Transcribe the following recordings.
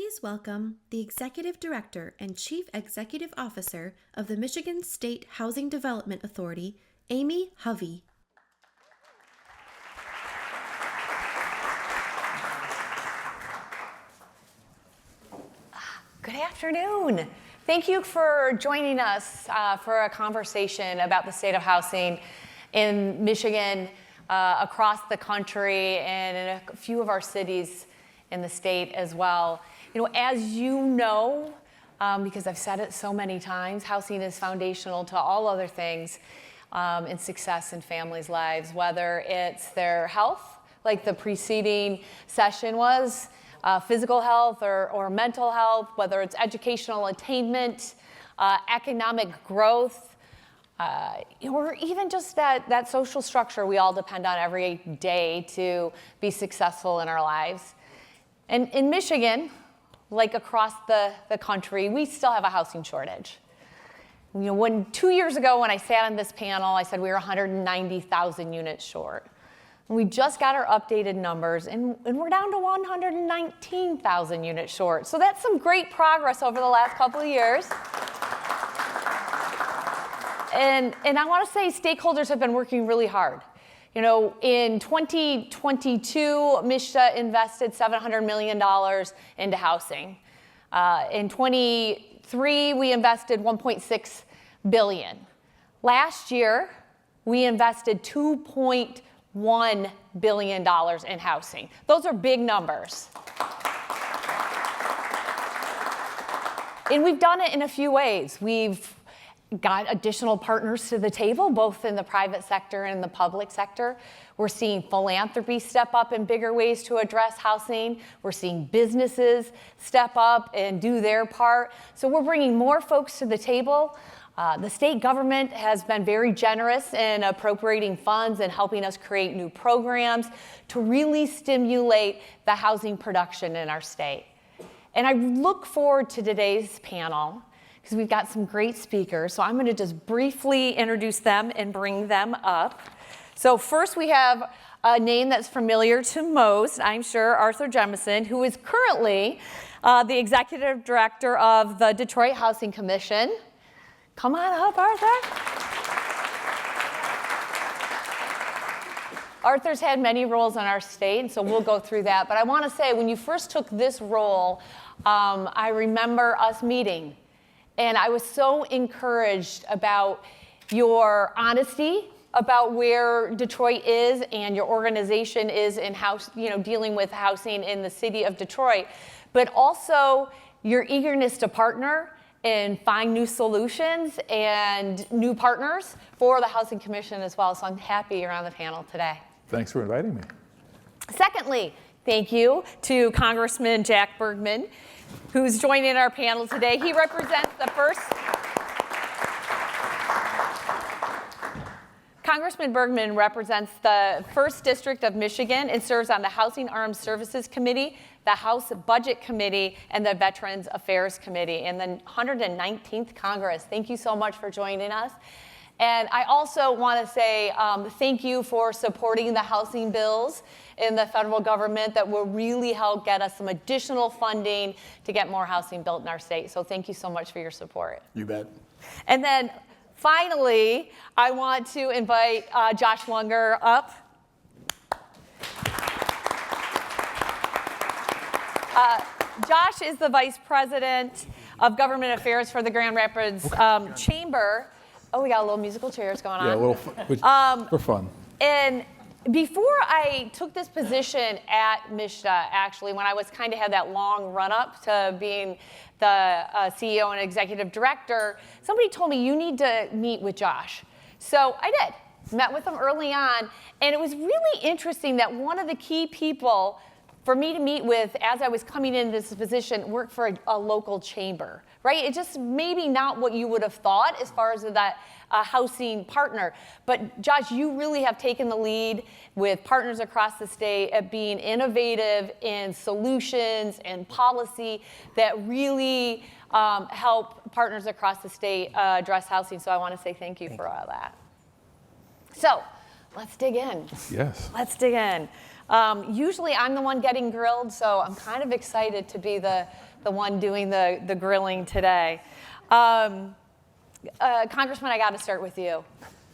Please welcome the Executive Director and Chief Executive Officer of the Michigan State Housing Development Authority, Amy Hovey. Good afternoon. Thank you for joining us for a conversation about the state of housing in Michigan, across the country, and in a few of our cities in the state as well. You know, as you know, because I've said it so many times, housing is foundational to all other things in success in families' lives, whether it's their health, like the preceding session was, physical health or mental health, whether it's educational attainment, economic growth, or even just that social structure we all depend on every day to be successful in our lives. And in Michigan, like across the country, we still have a housing shortage. You know, 2 years ago when I sat on this panel, I said we were 190,000 units short. And we just got our updated numbers, and we're down to 119,000 units short. So that's some great progress over the last couple of years. And I want to say stakeholders have been working really hard. You know, in 2022, MSHDA invested $700 million into housing. In 23, we invested $1.6 billion. Last year, we invested $2.1 billion in housing. Those are big numbers. And we've done it in a few ways. We've got additional partners to the table, both in the private sector and the public sector. We're seeing philanthropy step up in bigger ways to address housing. We're seeing businesses step up and do their part. So we're bringing more folks to the table. The state government has been very generous in appropriating funds and helping us create new programs to really stimulate the housing production in our state. And I look forward to today's panel, because we've got some great speakers. So I'm going to just briefly introduce them and bring them up. So first we have a name that's familiar to most, I'm sure, Arthur Jemison, who is currently the Executive Director of the Detroit Housing Commission. Come on up, Arthur. Arthur's had many roles in our state, and so we'll go through that. But I want to say, when you first took this role, I remember us meeting. And I was so encouraged about your honesty about where Detroit is and your organization is in dealing with housing in the city of Detroit, but also your eagerness to partner and find new solutions and new partners for the Housing Commission as well. So I'm happy you're on the panel today. Thanks for inviting me. Secondly, thank you to Congressman Jack Bergman, who's joining our panel today. He represents the first. Congressman Bergman represents the 1st District of Michigan and serves on the Housing Armed Services Committee, the House Budget Committee, and the Veterans Affairs Committee in the 119th Congress. Thank you so much for joining us. And I also want to say thank you for supporting the housing bills in the federal government that will really help get us some additional funding to get more housing built in our state. So thank you so much for your support. You bet. And then finally, I want to invite Josh Lunger up. Josh is the Vice President of Government Affairs for the Grand Rapids Chamber. Oh, we got a little musical chairs going on. Yeah, a little for fun. And before I took this position at MSHDA, actually, when I was kind of had that long run up to being the CEO and executive director, somebody told me, you need to meet with Josh. So I did, met with him early on. And it was really interesting that one of the key people for me to meet with as I was coming into this position worked for a local chamber, right? It's just maybe not what you would have thought as far as that housing partner. But Josh, you really have taken the lead with partners across the state at being innovative in solutions and policy that really help partners across the state address housing. So I want to say thank you for all that. So let's dig in. Yes. Let's dig in. Usually I'm the one getting grilled, so I'm kind of excited to be the one doing the grilling today. Congressman, I got to start with you.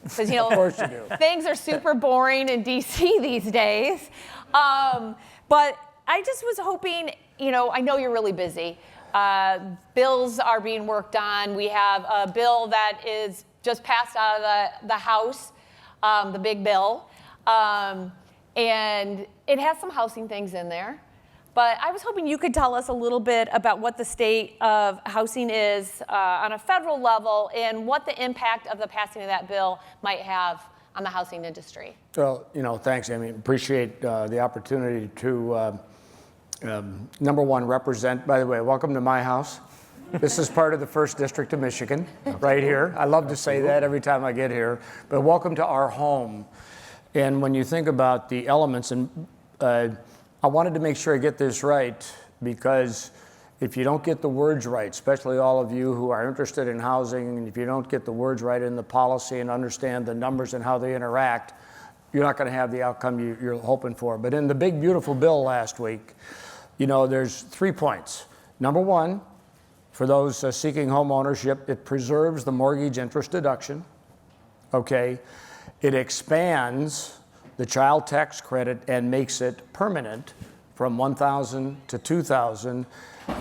Because, Of course you do. Things are super boring in D.C. these days. But I just was hoping, I know you're really busy. Bills are being worked on. We have a bill that is just passed out of the House, the big bill. And it has some housing things in there. But I was hoping you could tell us a little bit about what the state of housing is on a federal level and what the impact of the passing of that bill might have on the housing industry. Well, thanks, Amy. Appreciate the opportunity to, number one, represent. By the way, welcome to my house. This is part of the 1st District of Michigan, right here. I love to say that every time I get here. But welcome to our home. And when you think about the elements, and I wanted to make sure I get this right, because if you don't get the words right, especially all of you who are interested in housing, and if you don't get the words right in the policy and understand the numbers and how they interact, you're not going to have the outcome you're hoping for. But in the big, beautiful bill last week, there's 3 points. Number one, for those seeking home ownership, it preserves the mortgage interest deduction. Okay. It expands the child tax credit and makes it permanent from $1,000 to $2,000.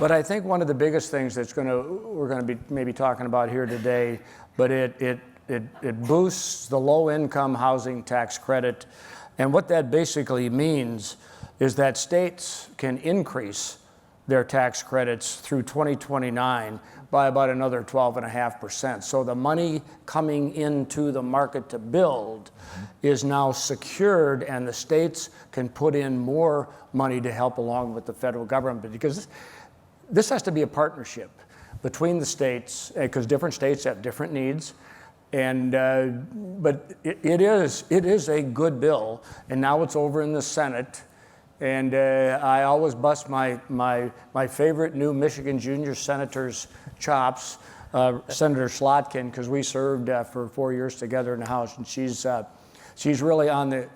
But I think one of the biggest things we're going to be maybe talking about here today, but it boosts the low-income housing tax credit. And what that basically means is that states can increase their tax credits through 2029 by about another 12.5%. So the money coming into the market to build is now secured, and the states can put in more money to help along with the federal government, because this has to be a partnership between the states, because different states have different needs. And but it is a good bill, and now it's over in the Senate. And I always bust my favorite new Michigan junior senator's chops, Senator Slotkin, because we served for 4 years together in the House, and she's really on the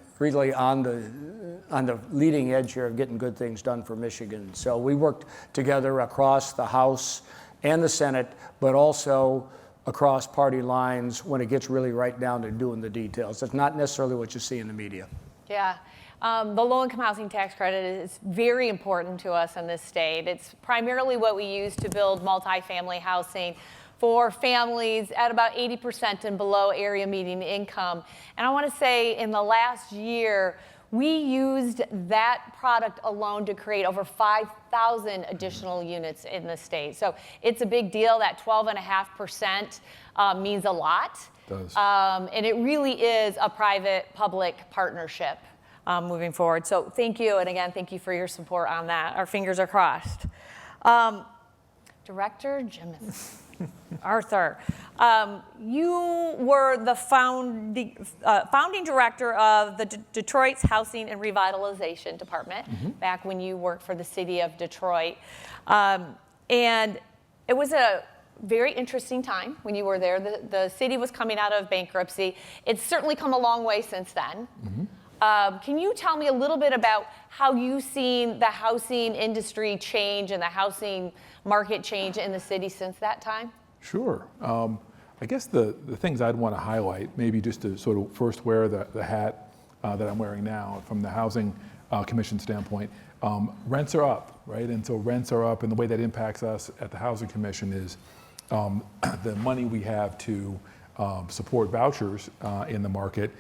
leading edge here of getting good things done for Michigan. So we worked together across the House and the Senate, but also across party lines when it gets really right down to doing the details. It's not necessarily what you see in the media. Yeah. The low-income housing tax credit is very important to us in this state. It's primarily what we use to build multifamily housing for families at about 80% and below area median income. And I want to say in the last year, we used that product alone to create over 5,000 additional units in the state. So it's a big deal. That 12.5% means a lot. It does. And it really is a private-public partnership. Moving forward. So thank you, and again, thank you for your support on that. Our fingers are crossed. Director Jemison, Arthur, you were the founding director of the Detroit's Housing and Revitalization Department back when you worked for the city of Detroit. And it was a very interesting time when you were there. The city was coming out of bankruptcy. It's certainly come a long way since then. Can you tell me a little bit about how you've seen the housing industry change and the housing market change in the city since that time? Sure. I guess the things I'd want to highlight, maybe just to sort of first wear the hat that I'm wearing now from the Housing Commission standpoint, rents are up, right? And so rents are up, and the way that impacts us at the Housing Commission is the money we have to support vouchers in the market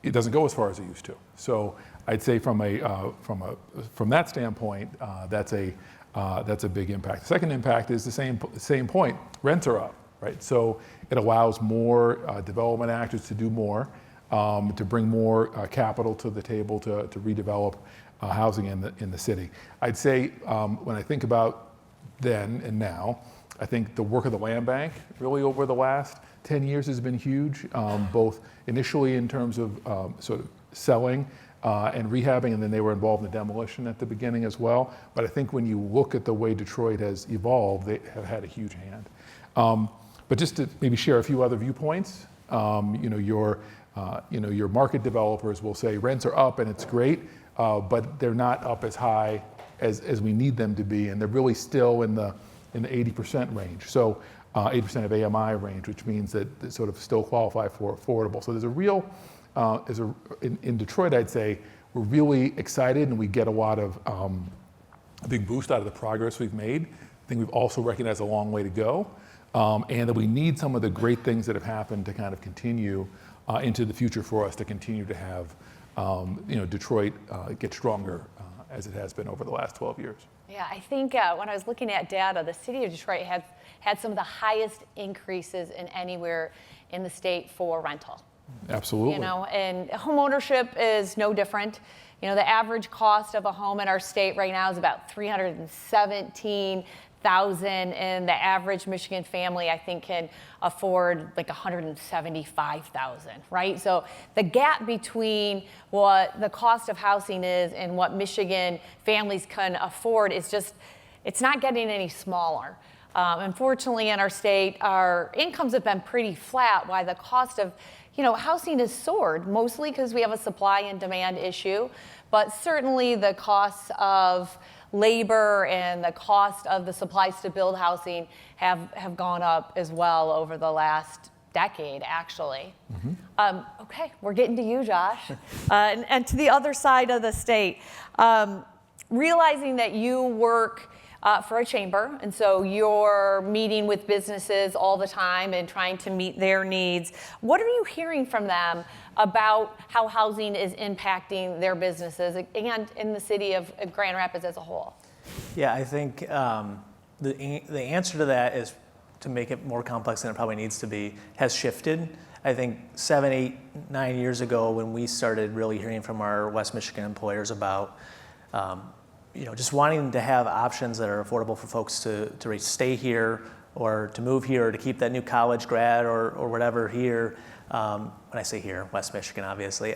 it doesn't go as far as it used to. So I'd say from that standpoint, that's a big impact. The second impact is the same point. Rents are up, right? So it allows more development actors to do more, to bring more capital to the table to redevelop housing in the city. I'd say when I think about then and now, I think the work of the land bank really over the last 10 years has been huge, both initially in terms of sort of selling and rehabbing, and then they were involved in the demolition at the beginning as well. But I think when you look at the way Detroit has evolved, they have had a huge hand. But just to maybe share a few other viewpoints, your Your market developers will say rents are up and it's great, but they're not up as high as we need them to be, and they're really still in the 80% range. So 80% of AMI range, which means that they sort of still qualify for affordable. So there's a real, in Detroit, I'd say, we're really excited and we get a lot of a big boost out of the progress we've made. I think we've also recognized a long way to go, and that we need some of the great things that have happened to kind of continue into the future for us to continue to have Detroit get stronger as it has been over the last 12 years. Yeah, I think when I was looking at data, the city of Detroit had some of the highest increases in anywhere in the state for rental. Absolutely. And home ownership is no different. The average cost of a home in our state right now is about $317,000, and the average Michigan family, I think, can afford like $175,000, right? So the gap between what the cost of housing is and what Michigan families can afford is just, it's not getting any smaller. Unfortunately, in our state, our incomes have been pretty flat, while the cost of housing has soared, mostly because we have a supply and demand issue, but certainly the costs of labor and the cost of the supplies to build housing have gone up as well over the last decade, actually. Mm-hmm. Okay, we're getting to you, Josh, and to the other side of the state. Realizing that you work for a chamber, and so you're meeting with businesses all the time and trying to meet their needs. What are you hearing from them about how housing is impacting their businesses and in the city of Grand Rapids as a whole? Yeah, I think the answer to that is, to make it more complex than it probably needs to be, has shifted. I think 7, 8, 9 years ago, when we started really hearing from our West Michigan employers about just wanting to have options that are affordable for folks to stay here or to move here or to keep that new college grad or whatever here. When I say here, West Michigan, obviously.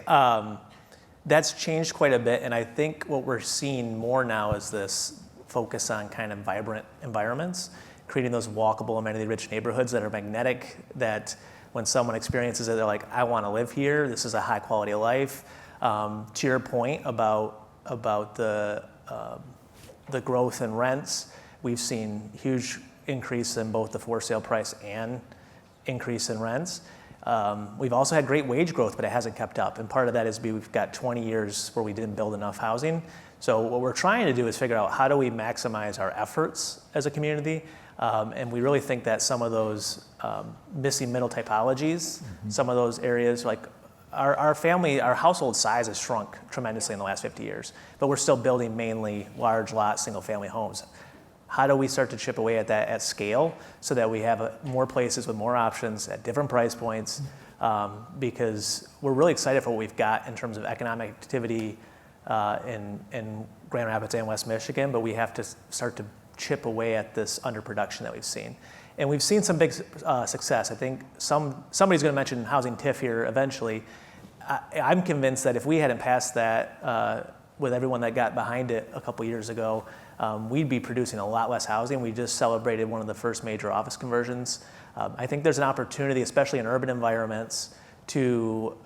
That's changed quite a bit, and I think what we're seeing more now is this focus on kind of vibrant environments, creating those walkable, amenity-rich neighborhoods that are magnetic, that when someone experiences it, they're like, I want to live here, this is a high quality of life. To your point about the growth in rents, we've seen huge increase in both the for sale price and increase in rents. We've also had great wage growth, but it hasn't kept up. And part of that is we've got 20 years where we didn't build enough housing. So what we're trying to do is figure out how do we maximize our efforts as a community. And we really think that some of those missing middle typologies, some of those areas like our household size has shrunk tremendously in the last 50 years, but we're still building mainly large lot, single family homes. How do we start to chip away at that at scale so that we have more places with more options at different price points? Because we're really excited for what we've got in terms of economic activity in Grand Rapids and West Michigan, but we have to start to chip away at this underproduction that we've seen. And we've seen some big success. I think somebody's going to mention housing TIF here eventually. I'm convinced that if we hadn't passed that with everyone that got behind it a couple years ago, we'd be producing a lot less housing. We just celebrated one of the first major office conversions. I think there's an opportunity, especially in urban environments, to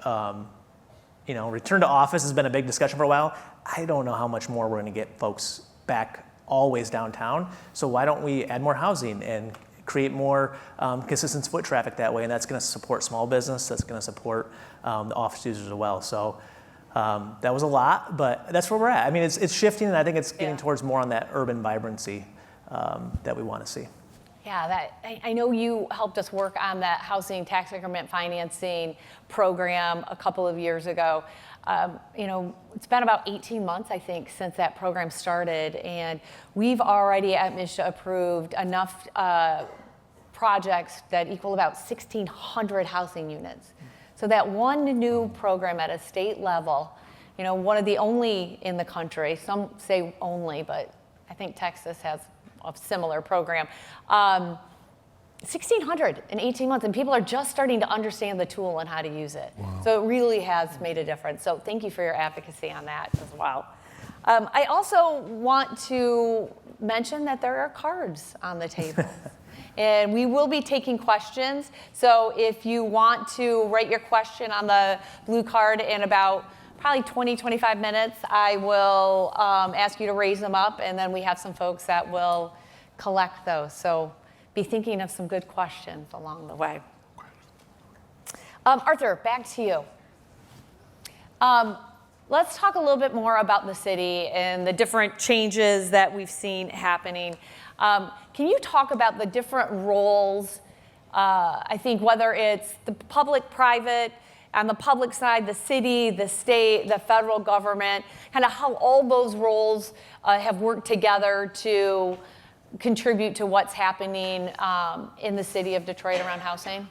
return to office has been a big discussion for a while. I don't know how much more we're going to get folks back always downtown. So why don't we add more housing and create more consistent foot traffic that way? And that's going to support small business. That's going to support the office users as well. So that was a lot, but that's where we're at. I mean, it's shifting, and I think it's getting towards more on that urban vibrancy that we want to see. Yeah, I know you helped us work on that housing tax increment financing program a couple of years ago. It's been about 18 months, I think, since that program started, and we've already at MSHA approved enough projects that equal about 1,600 housing units. So that one new program at a state level, one of the only in the country, some say only, but I think Texas has a similar program. 1,600 in 18 months, and people are just starting to understand the tool and how to use it. Wow. So it really has made a difference. So thank you for your advocacy on that as well. I also want to mention that there are cards on the table. And we will be taking questions. So if you want to write your question on the blue card in about probably 20, 25 minutes, I will ask you to raise them up, and then we have some folks that will collect those. So be thinking of some good questions along the way. Arthur, back to you. Let's talk a little bit more about the city and the different changes that we've seen happening. Can you talk about the different roles, I think whether it's the public, private, on the public side, the city, the state, the federal government, kind of how all those roles have worked together to contribute to what's happening in the city of Detroit around housing?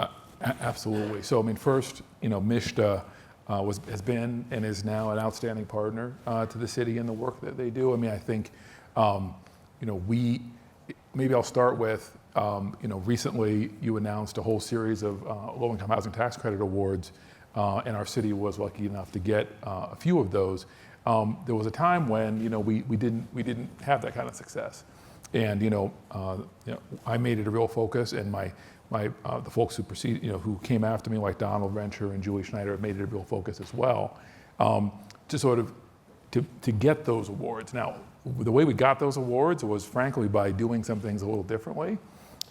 Absolutely. So, I mean, first, MISHDA has been and is now an outstanding partner to the city in the work that they do. I mean, I think, maybe I'll start with, recently you announced a whole series of low-income housing tax credit awards, and our city was lucky enough to get a few of those. There was a time when, we didn't have that kind of success. And, I made it a real focus, and the folks who came after me, like Donald Rencher and Julie Schneider, have made it a real focus as well, to sort of to get those awards. Now, the way we got those awards was frankly by doing some things a little differently,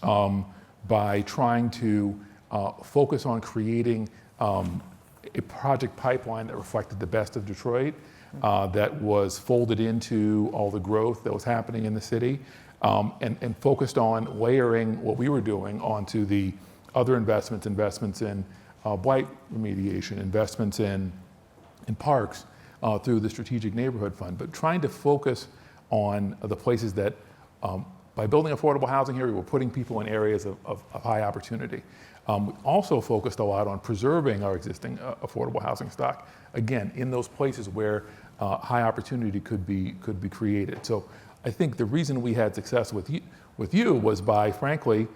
by trying to focus on creating a project pipeline that reflected the best of Detroit, that was folded into all the growth that was happening in the city. And focused on layering what we were doing onto the other investments in blight remediation, investments in parks through the Strategic Neighborhood Fund, but trying to focus on the places that, by building affordable housing here, we were putting people in areas of high opportunity. We also focused a lot on preserving our existing affordable housing stock, again, in those places where high opportunity could be created. So I think the reason we had success with you was by, frankly,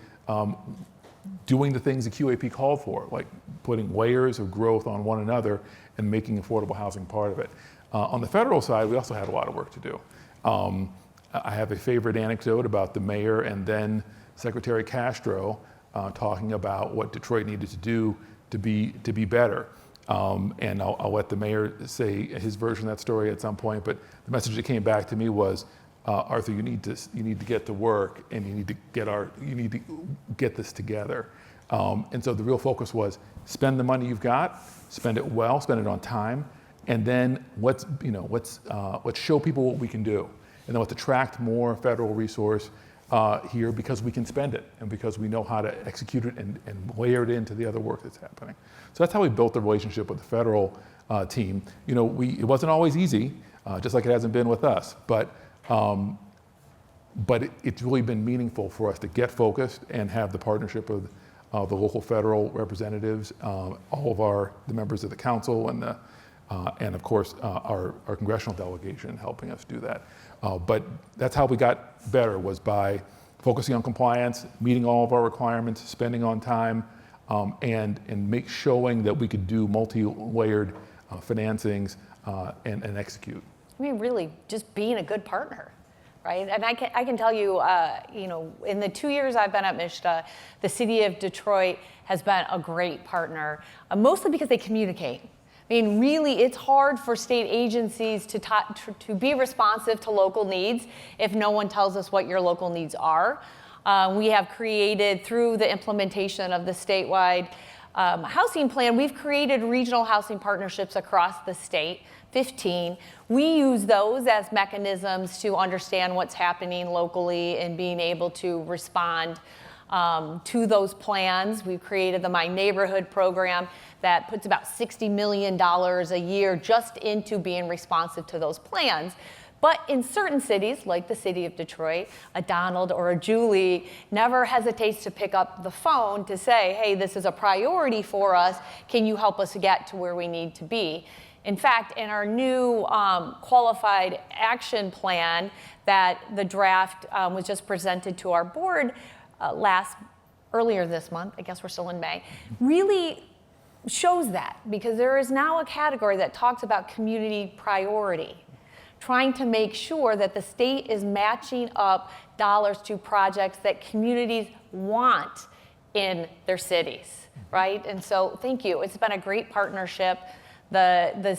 doing the things the QAP called for, like putting layers of growth on one another and making affordable housing part of it. On the federal side, we also had a lot of work to do. I have a favorite anecdote about the mayor and then Secretary Castro talking about what Detroit needed to do to be better. And I'll let the mayor say his version of that story at some point, but the message that came back to me was, Arthur, you need to get to work, and you need to get this together. And so the real focus was spend the money you've got, spend it well, spend it on time, and then let's show people what we can do, and then let's attract more federal resource here because we can spend it and because we know how to execute it and layer it into the other work that's happening. So that's how we built the relationship with the federal team. It wasn't always easy, just like it hasn't been with us, but it's really been meaningful for us to get focused and have the partnership of the local federal representatives, all of the members of the council, and of course our congressional delegation helping us do that. But that's how we got better, was by focusing on compliance, meeting all of our requirements, spending on time, and showing that we could do multi-layered financings and execute. I mean, really, just being a good partner, right? And I can tell you, in the 2 years I've been at MISHDA, the city of Detroit has been a great partner, mostly because they communicate. I mean, really, it's hard for state agencies to be responsive to local needs if no one tells us what your local needs are. We have created, through the implementation of the statewide housing plan, we've created regional housing partnerships across the state, 15. We use those as mechanisms to understand what's happening locally and being able to respond to those plans. We've created the My Neighborhood program that puts about $60 million a year just into being responsive to those plans. But in certain cities, like the city of Detroit, a Donald or a Julie never hesitates to pick up the phone to say, hey, this is a priority for us. Can you help us get to where we need to be? In fact, in our new qualified action plan that the draft was just presented to our board earlier this month, I guess we're still in May, really shows that, because there is now a category that talks about community priority. trying to make sure that the state is matching up dollars to projects that communities want in their cities, right? And so thank you. It's been a great partnership. The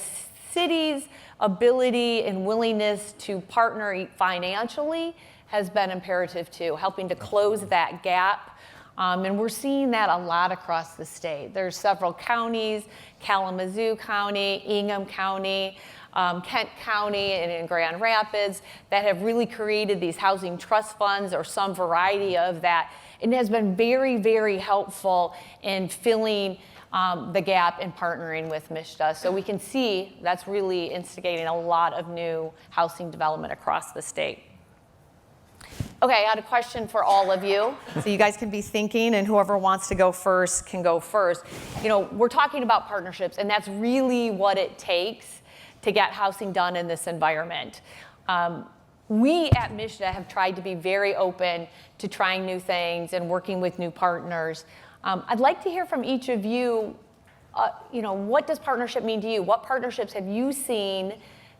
city's ability and willingness to partner financially has been imperative too, helping to close that gap. And we're seeing that a lot across the state. There's several counties, Kalamazoo County, Ingham County, Kent County, and in Grand Rapids that have really created these housing trust funds or some variety of that. And it has been very, very helpful in filling the gap and partnering with MSHDA. So we can see that's really instigating a lot of new housing development across the state. Okay, I had a question for all of you. So you guys can be thinking, and whoever wants to go first can go first. You know, we're talking about partnerships, and that's really what it takes to get housing done in this environment. We at MSHDA have tried to be very open to trying new things and working with new partners. I'd like to hear from each of you, what does partnership mean to you? What partnerships have you seen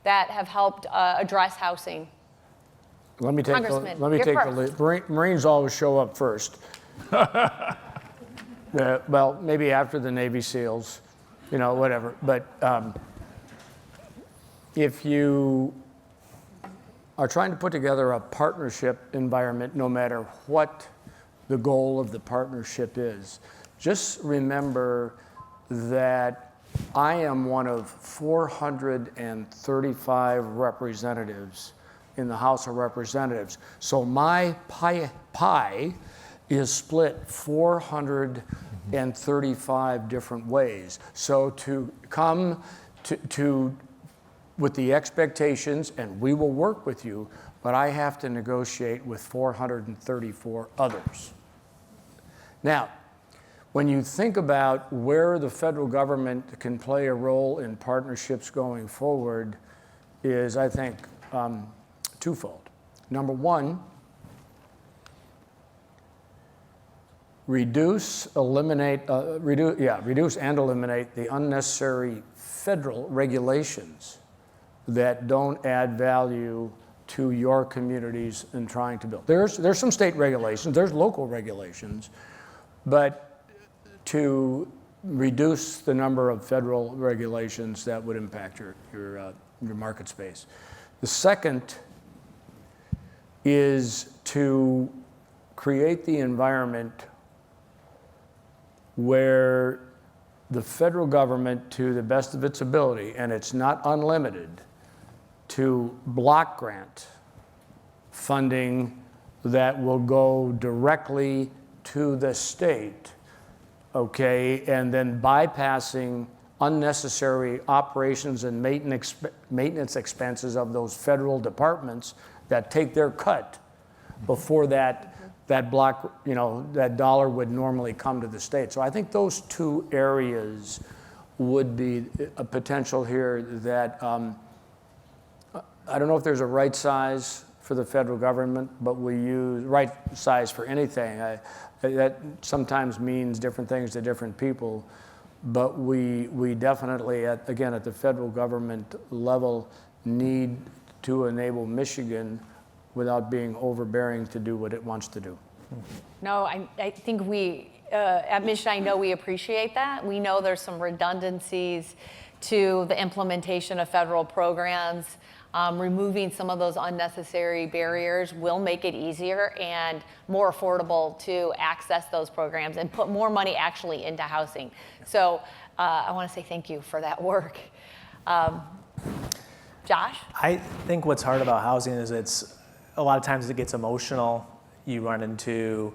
that have helped address housing? Let me take Congressman, the lead. Marines always show up first. Well, maybe after the Navy SEALs, whatever. But if you are trying to put together a partnership environment, no matter what the goal of the partnership is, just remember that I am one of 435 representatives in the House of Representatives. So my pie is split 435 different ways. So to come to with the expectations, and we will work with you, but I have to negotiate with 434 others. Now, when you think about where the federal government can play a role in partnerships going forward is, I think, twofold. Number one, reduce and eliminate the unnecessary federal regulations that don't add value to your communities in trying to build. There's some state regulations, there's local regulations, but to reduce the number of federal regulations that would impact your market space. The second is to create the environment where the federal government, to the best of its ability, and it's not unlimited, to block grant funding that will go directly to the state, okay, and then bypassing unnecessary operations and maintenance expenses of those federal departments that take their cut before that block, that dollar would normally come to the state. So I think those two areas would be a potential here that, I don't know if there's a right size for the federal government, but we use right size for anything. That sometimes means different things to different people, but we definitely, at the federal government level, need to enable Michigan without being overbearing to do what it wants to do. No, I think we, at MSHDA, I know we appreciate that. We know there's some redundancies to the implementation of federal programs. Removing some of those unnecessary barriers will make it easier and more affordable to access those programs and put more money actually into housing. So I want to say thank you for that work. Josh? I think what's hard about housing is a lot of times it gets emotional. You run into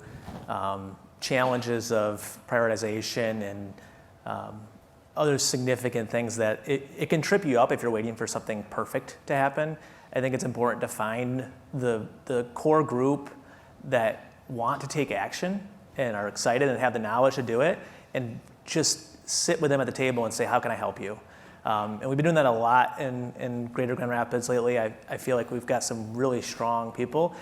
challenges of prioritization and other significant things that it can trip you up if you're waiting for something perfect to happen. I think it's important to find the core group that want to take action and are excited and have the knowledge to do it, and just sit with them at the table and say, how can I help you? And we've been doing that a lot in Greater Grand Rapids lately. I feel like we've got some really strong people.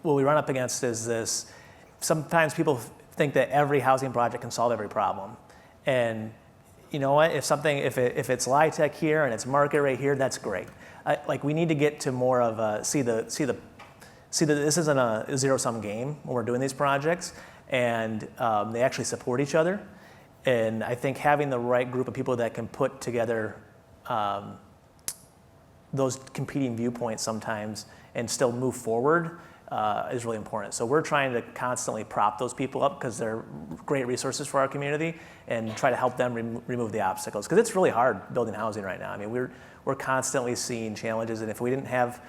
What we run up against is this, sometimes people think that every housing project can solve every problem. And you know what, if it's LIHTC here and it's market rate here, that's great. Like we need to get to more of a, see that this isn't a zero-sum game when we're doing these projects, and they actually support each other. And I think having the right group of people that can put together those competing viewpoints sometimes and still move forward is really important. So we're trying to constantly prop those people up because they're great resources for our community, and try to help them remove the obstacles, because it's really hard building housing right now. I mean, we're constantly seeing challenges, and if we didn't have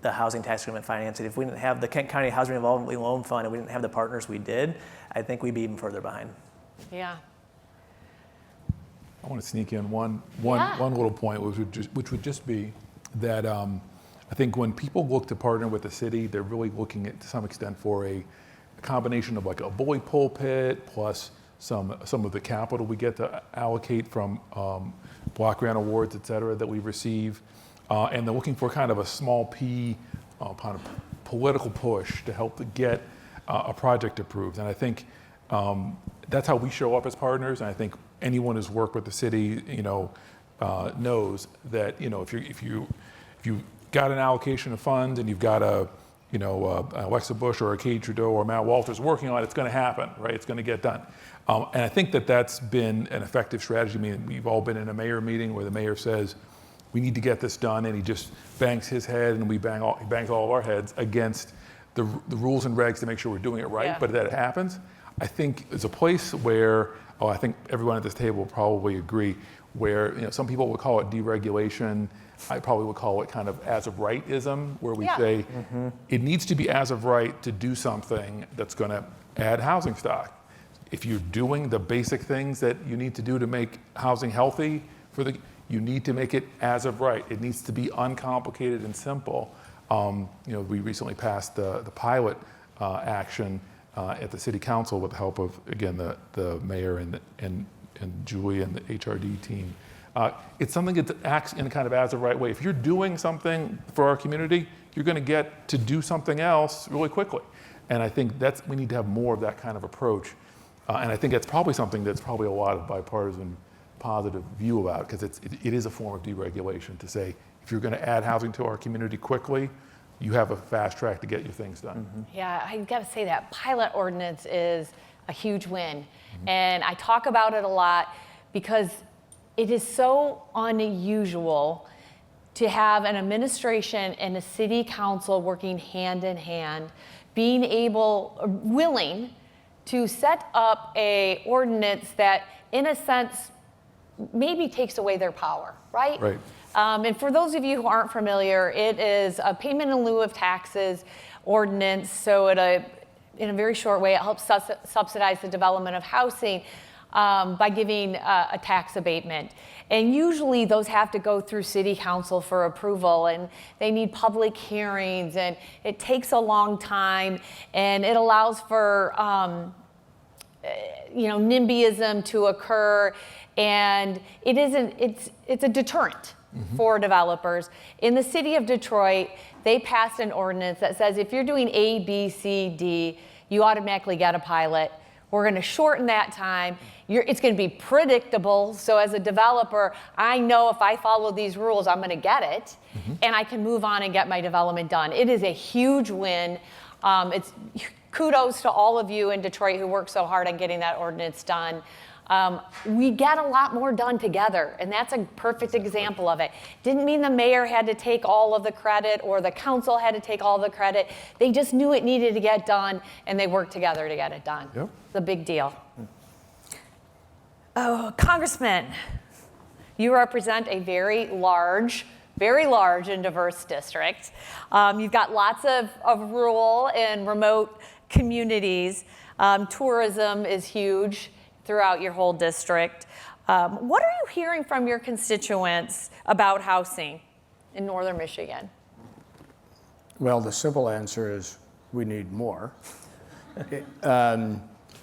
the housing tax agreement financing, if we didn't have the Kent County Housing Revolving Loan Fund, and we didn't have the partners we did, I think we'd be even further behind. Yeah. I want to sneak in one little point, which would just be that I think when people look to partner with the city, they're really looking at, to some extent, for a combination of like a bully pulpit plus some of the capital we get to allocate from block grant awards, et cetera, that we receive. And they're looking for kind of a small p kind of political push to help to get a project approved. And I think that's how we show up as partners. And I think anyone who's worked with the city, knows that, if you got an allocation of funds and you've got an Alexa Bush or a Kate Trudeau or Matt Walters working on it, it's going to happen, right? It's going to get done. And I think that that's been an effective strategy. I mean, we've all been in a mayor meeting where the mayor says, we need to get this done, and he just bangs his head, and he bangs all of our heads against the rules and regs to make sure we're doing it right. Yeah. But that it happens, I think there's a place where, I think everyone at this table will probably agree, where some people would call it deregulation. I probably would call it kind of as of rightism, where we say it needs to be as of right to do something that's going to add housing stock. If you're doing the basic things that you need to do to make housing healthy you need to make it as of right. It needs to be uncomplicated and simple. We recently passed the pilot action at the city council with the help of, again, the mayor and Julie and the HRD team. It's something that acts in a kind of as of right way. If you're doing something for our community, you're going to get to do something else really quickly. And I think we need to have more of that kind of approach. And I think that's probably something that's probably a lot of bipartisan positive view about, because it is a form of deregulation to say, if you're going to add housing to our community quickly, you have a fast track to get your things done. Mm-hmm. Yeah, I got to say that pilot ordinance is a huge win. Mm-hmm. And I talk about it a lot because it is so unusual to have an administration and a city council working hand in hand, being willing to set up a ordinance that, in a sense, maybe takes away their power, right? Right. And for those of you who aren't familiar, it is a payment in lieu of taxes ordinance. So in a very short way, it helps subsidize the development of housing by giving a tax abatement. And usually those have to go through city council for approval, and they need public hearings, and it takes a long time, and it allows for NIMBYism to occur, and it's a deterrent for developers. In the city of Detroit, they passed an ordinance that says if you're doing A, B, C, D, you automatically get a pilot. We're going to shorten that time. It's going to be predictable. So as a developer, I know if I follow these rules, I'm going to get it, and I can move on and get my development done. It is a huge win. It's kudos to all of you in Detroit who worked so hard on getting that ordinance done. We get a lot more done together, and that's a perfect example of it. Didn't mean the mayor had to take all of the credit or the council had to take all the credit. They just knew it needed to get done, and they worked together to get it done. Yep. It's a big deal. Oh, Congressman, you represent a very large and diverse district. You've got lots of rural and remote communities. Tourism is huge throughout your whole district. What are you hearing from your constituents about housing in northern Michigan? Well, the simple answer is we need more.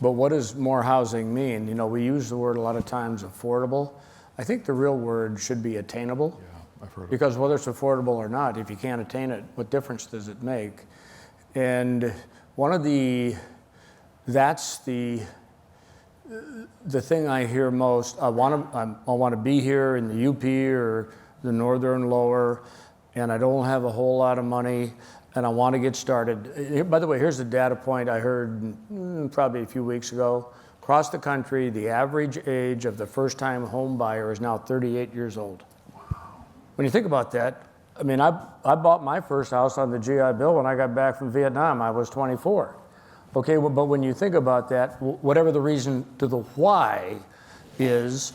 But what does more housing mean? We use the word a lot of times affordable. I think the real word should be attainable. Yeah, I've heard of it. Because whether it's affordable or not, if you can't attain it, what difference does it make? And that's the the thing I hear most, I want to be here in the UP or the Northern Lower, and I don't have a whole lot of money, and I want to get started. By the way, here's a data point I heard probably a few weeks ago. Across the country, the average age of the first-time home buyer is now 38 years old. When you think about that, I mean, I bought my first house on the GI Bill when I got back from Vietnam. I was 24. Okay, well, but when you think about that, whatever the reason to the why is,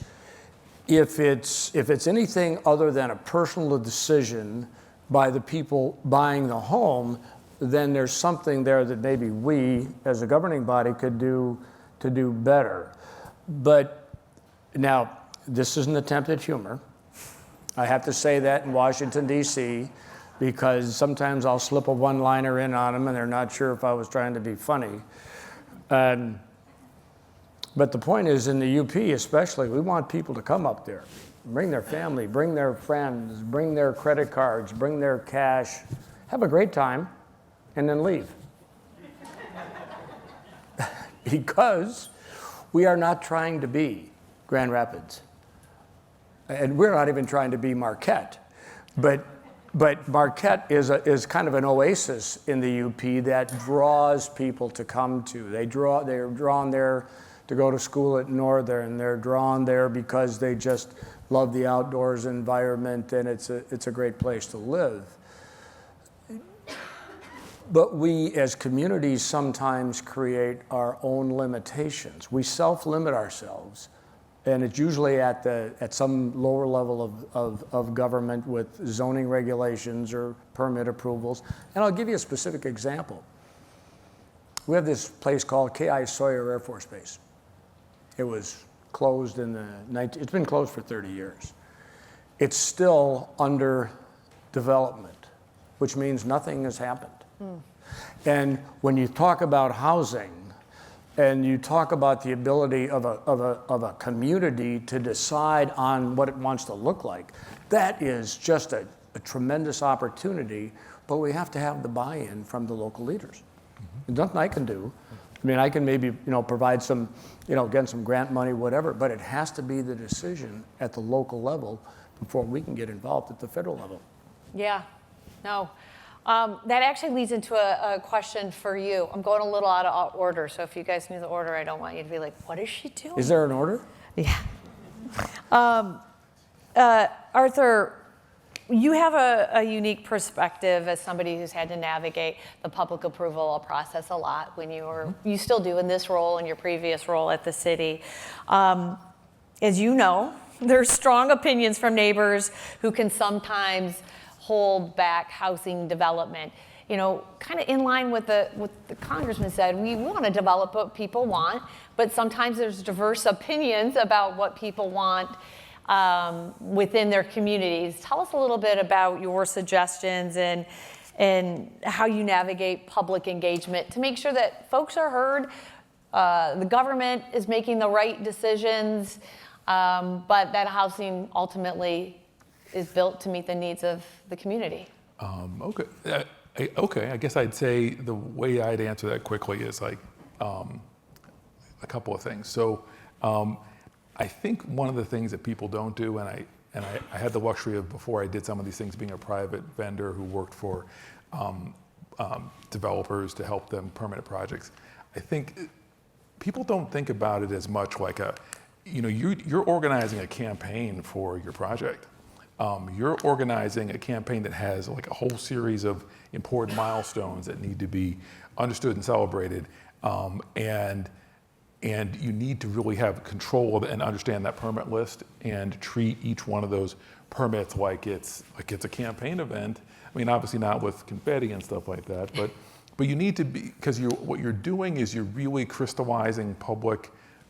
if it's anything other than a personal decision by the people buying the home, then there's something there that maybe we, as a governing body, could do to do better. But now, this is an attempt at humor. I have to say that in Washington, D.C., because sometimes I'll slip a one-liner in on them and they're not sure if I was trying to be funny. But the point is, in the UP especially, we want people to come up there, bring their family, bring their friends, bring their credit cards, bring their cash, have a great time, and then leave. Because we are not trying to be Grand Rapids. And we're not even trying to be Marquette. But Marquette is kind of an oasis in the UP that draws people to come to. They're drawn there to go to school at Northern. They're drawn there because they just love the outdoors environment, and it's a great place to live. But we, as communities, sometimes create our own limitations. We self-limit ourselves, and it's usually at some lower level of government with zoning regulations or permit approvals. And I'll give you a specific example. We have this place called K.I. Sawyer Air Force Base. It was closed it's been closed for 30 years. It's still under development, which means nothing has happened. And when you talk about housing, and you talk about the ability of a community to decide on what it wants to look like, that is just a tremendous opportunity, but we have to have the buy-in from the local leaders. There's nothing I can do. I mean, I can maybe provide some, again, some grant money, whatever, but it has to be the decision at the local level before we can get involved at the federal level. Yeah, no. That actually leads into a question for you. I'm going a little out of order, so if you guys knew the order, I don't want you to be like, what is she doing? Is there an order? Yeah. Arthur, you have a unique perspective as somebody who's had to navigate the public approval process a lot when you still do in this role and your previous role at the city. As you know, there's strong opinions from neighbors who can sometimes hold back housing development. Kind of in line with the congressman said, we want to develop what people want, but sometimes there's diverse opinions about what people want within their communities. Tell us a little bit about your suggestions and how you navigate public engagement to make sure that folks are heard, the government is making the right decisions, but that housing ultimately is built to meet the needs of the community. Okay. I guess I'd say the way I'd answer that quickly is like a couple of things. So I think one of the things that people don't do, and I had the luxury of, before I did some of these things, being a private vendor who worked for developers to help them permit projects. I think people don't think about it as much like you're organizing a campaign for your project. You're organizing a campaign that has like a whole series of important milestones that need to be understood and celebrated, and you need to really have control of and understand that permit list and treat each one of those permits like it's a campaign event. I mean, obviously not with confetti and stuff like that, but you need to be, because what you're doing is you're really crystallizing public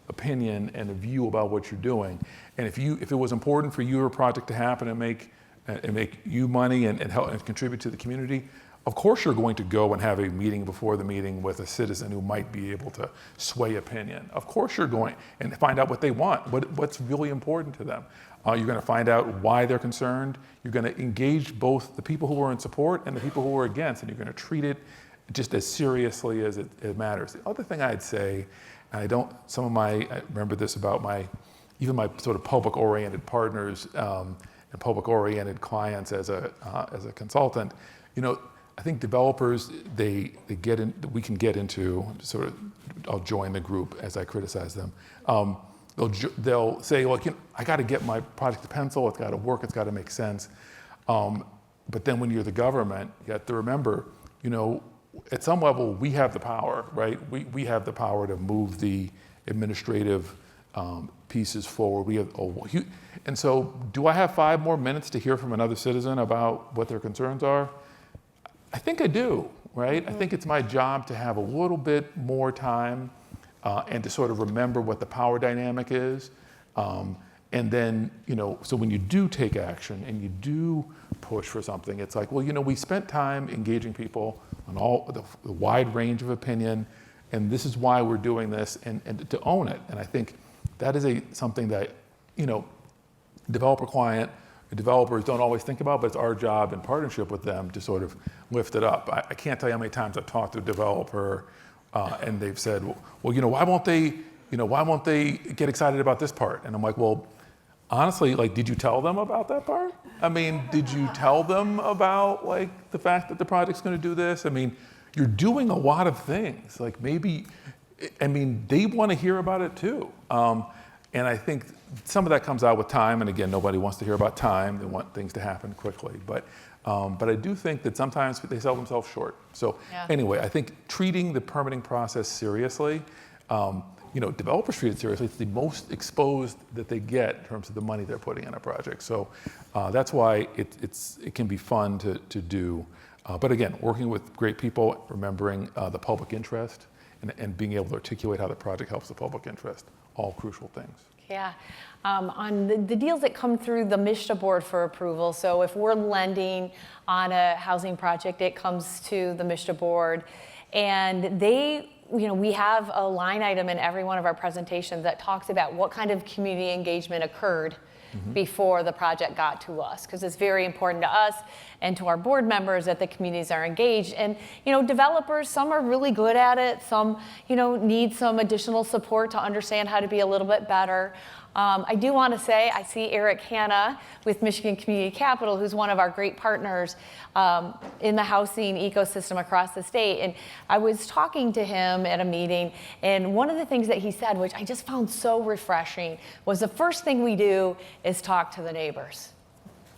opinion and a view about what you're doing. And if it was important for your project to happen and make you money and help and contribute to the community, of course you're going to go and have a meeting before the meeting with a citizen who might be able to sway opinion. Of course you're going and find out what they want, what's really important to them. You're going to find out why they're concerned. You're going to engage both the people who are in support and the people who are against, and you're going to treat it just as seriously as it matters. The other thing I'd say, and I remember this about even my sort of public-oriented partners and public-oriented clients as a consultant. I think developers, we can get into sort of, I'll join the group as I criticize them. They'll say, look, I got to get my project to pencil, it's got to work, it's got to make sense. But then when you're the government, you have to remember, at some level, we have the power, right? We have the power to move the administrative pieces forward. And so do I have 5 more minutes to hear from another citizen about what their concerns are? I think I do, right? I think it's my job to have a little bit more time and to sort of remember what the power dynamic is. And then, so when you do take action and you do push for something, it's like, well, we spent time engaging people on all the wide range of opinion, and this is why we're doing this, and to own it. And I think that is something that, developers don't always think about, but it's our job in partnership with them to sort of lift it up. I can't tell you how many times I've talked to a developer and they've said, well, why won't they get excited about this part? And I'm like, well, honestly, did you tell them about that part? I mean, did you tell them about the fact that the project's going to do this? I mean, you're doing a lot of things. They want to hear about it too. And I think some of that comes out with time. And again, nobody wants to hear about time. They want things to happen quickly. But I do think that sometimes they sell themselves short. So anyway, I think treating the permitting process seriously, developers treat it seriously. It's the most exposed that they get in terms of the money they're putting in a project. So that's why it can be fun to do. But again, working with great people, remembering the public interest, and being able to articulate how the project helps the public interest, all crucial things. Yeah. On the deals that come through the MSHDA board for approval, so if we're lending on a housing project, it comes to the MSHDA board, and we have a line item in every one of our presentations that talks about what kind of community engagement occurred before the project got to us, because it's very important to us and to our board members that the communities are engaged. And developers, some are really good at it, some need some additional support to understand how to be a little bit better. I do want to say, I see Eric Hanna with Michigan Community Capital, who's one of our great partners in the housing ecosystem across the state. And I was talking to him at a meeting, and one of the things that he said, which I just found so refreshing, was the first thing we do is talk to the neighbors.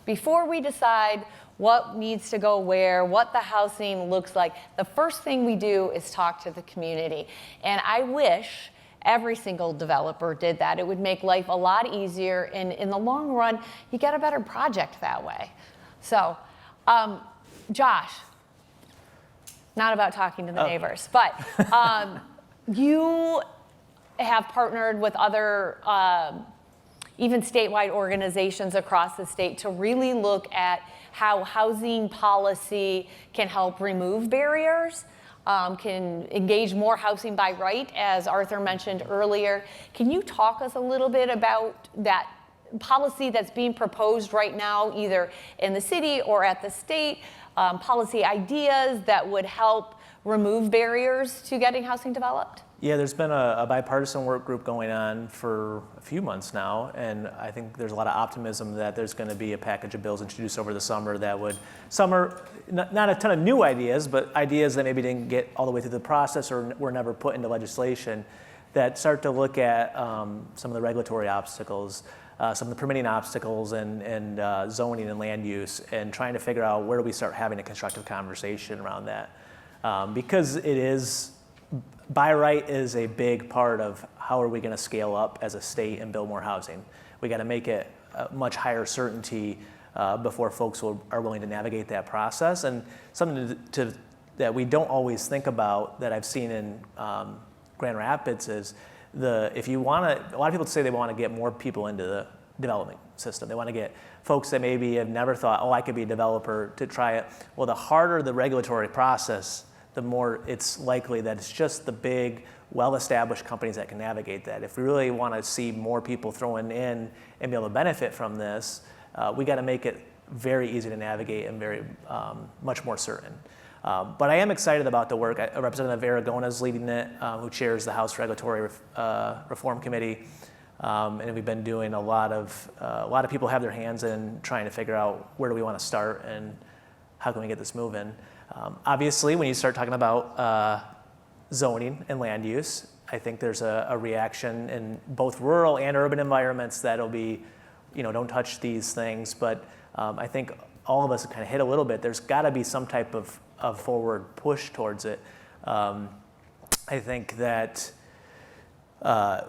Before we decide what needs to go where, what the housing looks like, the first thing we do is talk to the community. And I wish every single developer did that. It would make life a lot easier, and in the long run, you get a better project that way. So, Josh, not about talking to the neighbors, but you have partnered with other even statewide organizations across the state to really look at how housing policy can help remove barriers, can engage more housing by right, as Arthur mentioned earlier. Can you talk us a little bit about that policy that's being proposed right now, either in the city or at the state, policy ideas that would help remove barriers to getting housing developed? Yeah, there's been a bipartisan work group going on for a few months now, and I think there's a lot of optimism that there's going to be a package of bills introduced over the summer that would, some are not a ton of new ideas, but ideas that maybe didn't get all the way through the process or were never put into legislation, that start to look at some of the regulatory obstacles, some of the permitting obstacles and zoning and land use, and trying to figure out where do we start having a constructive conversation around that. Because it is, by right is a big part of how are we going to scale up as a state and build more housing. We got to make it a much higher certainty before folks are willing to navigate that process. And something that we don't always think about that I've seen in Grand Rapids is if you want to, a lot of people say they want to get more people into the development system. They want to get folks that maybe have never thought, oh, I could be a developer, to try it. Well, the harder the regulatory process, the more it's likely that it's just the big, well-established companies that can navigate that. If we really want to see more people throwing in and be able to benefit from this, we got to make it very easy to navigate and very much more certain. But I am excited about the work. Representative Aragona is leading it, who chairs the House Regulatory Reform Committee. And we've been doing a lot of people have their hands in trying to figure out where do we want to start and how can we get this moving. Obviously, when you start talking about zoning and land use, I think there's a reaction in both rural and urban environments that'll be, don't touch these things. But I think all of us kind of hit a little bit. There's got to be some type of forward push towards it. I think that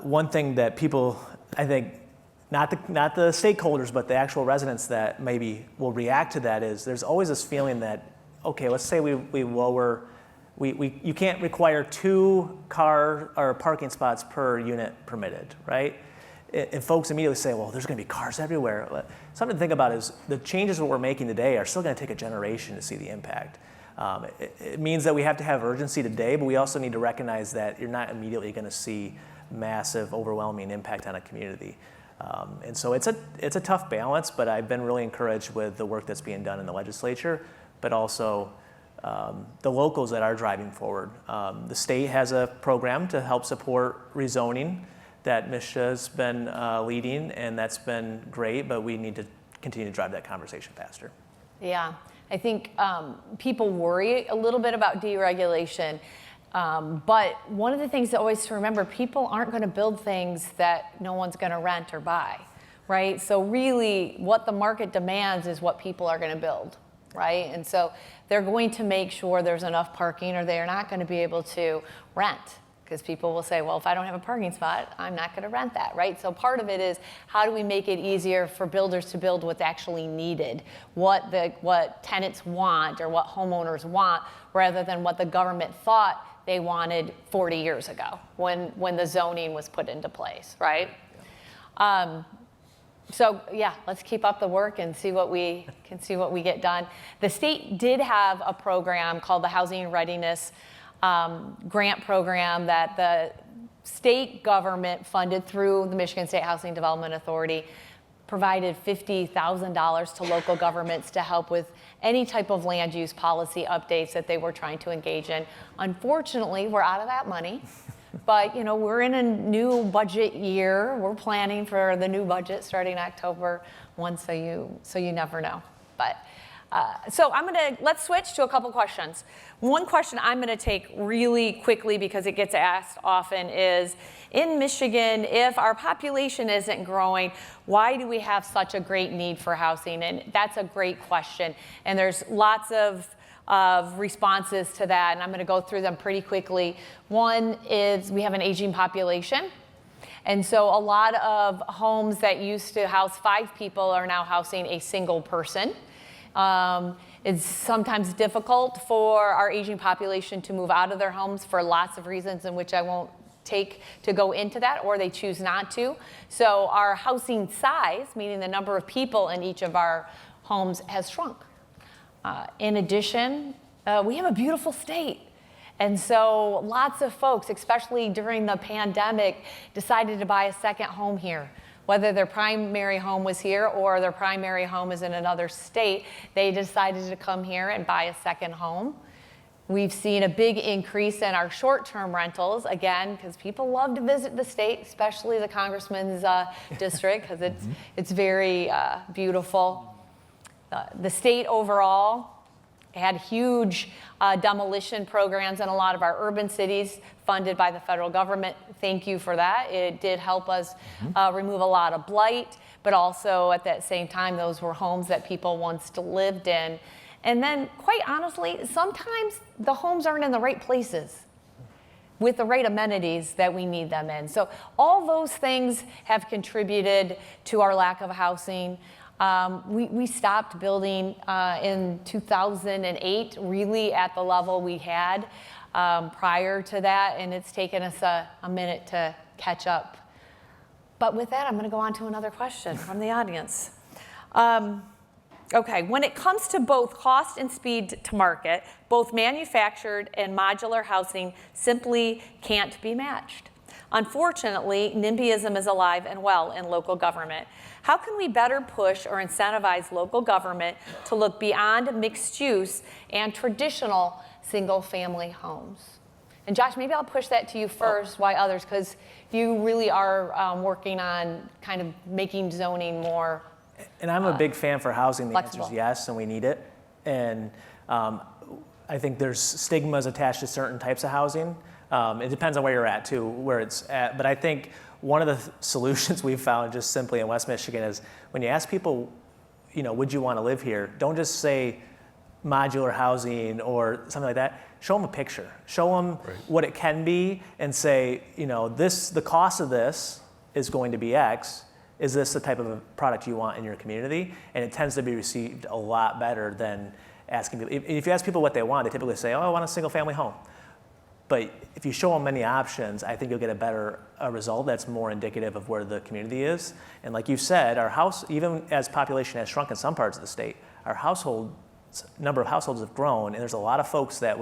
one thing that people, I think, not the stakeholders, but the actual residents that maybe will react to that is there's always this feeling that, okay, let's say we lower, you can't require 2 car or parking spots per unit permitted, right? And folks immediately say, well, there's going to be cars everywhere. Something to think about is the changes that we're making today are still going to take a generation to see the impact. It means that we have to have urgency today, but we also need to recognize that you're not immediately going to see massive, overwhelming impact on a community. And so it's a tough balance, but I've been really encouraged with the work that's being done in the legislature, but also the locals that are driving forward. The state has a program to help support rezoning that Misha's been leading, and that's been great, but we need to continue to drive that conversation faster. Yeah, I think people worry a little bit about deregulation, but one of the things to always remember, people aren't going to build things that no one's going to rent or buy, right? So really what the market demands is what people are going to build, right? And so they're going to make sure there's enough parking or they're not going to be able to rent. Because people will say, well, if I don't have a parking spot, I'm not going to rent that, right? So part of it is how do we make it easier for builders to build what's actually needed, what tenants want or what homeowners want, rather than what the government thought they wanted 40 years ago when the zoning was put into place, right? So yeah, let's keep up the work and see what we get done. The state did have a program called the Housing Readiness grant program that the state government funded through the Michigan State Housing Development Authority, provided $50,000 to local governments to help with any type of land use policy updates that they were trying to engage in. Unfortunately, we're out of that money, but we're in a new budget year. We're planning for the new budget starting October 1, so you never know. But so let's switch to a couple questions. One question I'm going to take really quickly because it gets asked often is, in Michigan, if our population isn't growing, why do we have such a great need for housing? And that's a great question. And there's lots of responses to that, and I'm going to go through them pretty quickly. One is we have an aging population. And so a lot of homes that used to house 5 people are now housing a single person. It's sometimes difficult for our aging population to move out of their homes for lots of reasons in which I won't take to go into that, or they choose not to. So our housing size, meaning the number of people in each of our homes, has shrunk. In addition, we have a beautiful state. And so lots of folks, especially during the pandemic, decided to buy a second home here. Whether their primary home was here or their primary home is in another state, they decided to come here and buy a second home. We've seen a big increase in our short-term rentals, again, because people love to visit the state, especially the congressman's district, because it's very beautiful. The state overall had huge demolition programs in a lot of our urban cities funded by the federal government. Thank you for that. It did help us remove a lot of blight, but also at that same time, those were homes that people once lived in. And then, quite honestly, sometimes the homes aren't in the right places with the right amenities that we need them in. So all those things have contributed to our lack of housing. We stopped building in 2008, really at the level we had prior to that, and it's taken us a minute to catch up. But with that, I'm going to go on to another question from the audience. Okay, when it comes to both cost and speed to market, both manufactured and modular housing simply can't be matched. Unfortunately, NIMBYism is alive and well in local government. How can we better push or incentivize local government to look beyond mixed use and traditional single-family homes? And Josh, maybe I'll push that to you first, why others, because you really are working on kind of making zoning more And I'm a big fan for housing. The flexible. answer is yes, and we need it. And I think there's stigmas attached to certain types of housing. It depends on where you're at too, where it's at. But I think one of the solutions we've found just simply in West Michigan is when you ask people, would you want to live here? Don't just say modular housing or something like that. Show them a picture. Show them what it can be and say, the cost of this is going to be X. Is this the type of a product you want in your community? And it tends to be received a lot better than asking people. If you ask people what they want, they typically say, I want a single family home. But if you show them many options, I think you'll get a better result that's more indicative of where the community is. And like you said, our house, even as population has shrunk in some parts of the state, our number of households have grown, and there's a lot of folks that